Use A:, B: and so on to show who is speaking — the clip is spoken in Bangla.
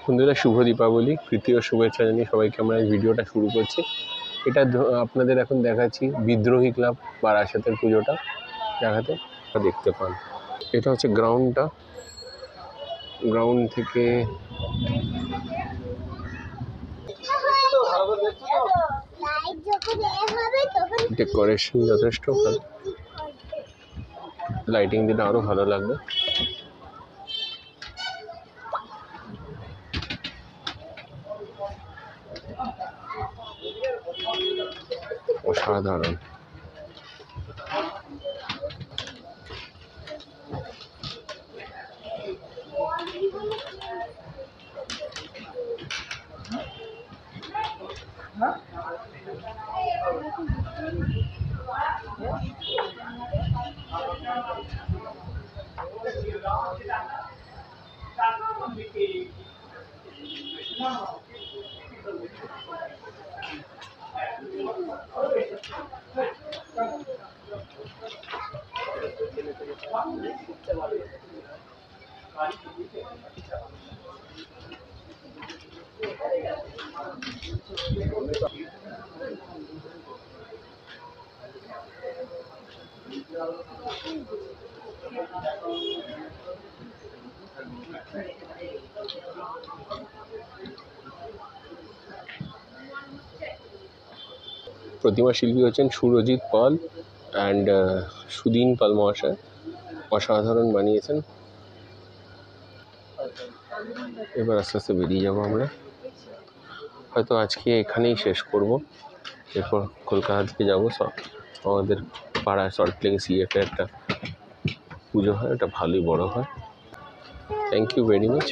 A: বন্ধুরা, শুভ দীপাবলি, প্রীতি ও শুভেচ্ছা জানিয়ে সবাইকে আমরা এই ভিডিওটা শুরু করছি। এটা আপনাদের এখন দেখাচ্ছি বিদ্রোহী ক্লাব বারাসাতের পুজোটা দেখাতে দেখতে পান। এটা হচ্ছে গ্রাউন্ডটা, গ্রাউন্ড থেকে ডেকোরেশন যথেষ্ট ভালো, লাইটিং দিলে আরো ভালো লাগবে। অসাধারণ। প্রতিমা শিল্পী হচ্ছেন সুরজিৎ পাল অ্যান্ড সুদিন পাল মহাশয়। অসাধারণ বানিয়েছেন। এবার আস্তে আস্তে বেরিয়ে যাবো আমরা, হয়তো আজকে এখানেই শেষ করব। এরপর কলকাতা থেকে যাবো। আমাদের পাড়ায় সল্টলেক সিএফে একটা পুজো হয়, ওটা ভালোই বড় হয়। Thank you very much.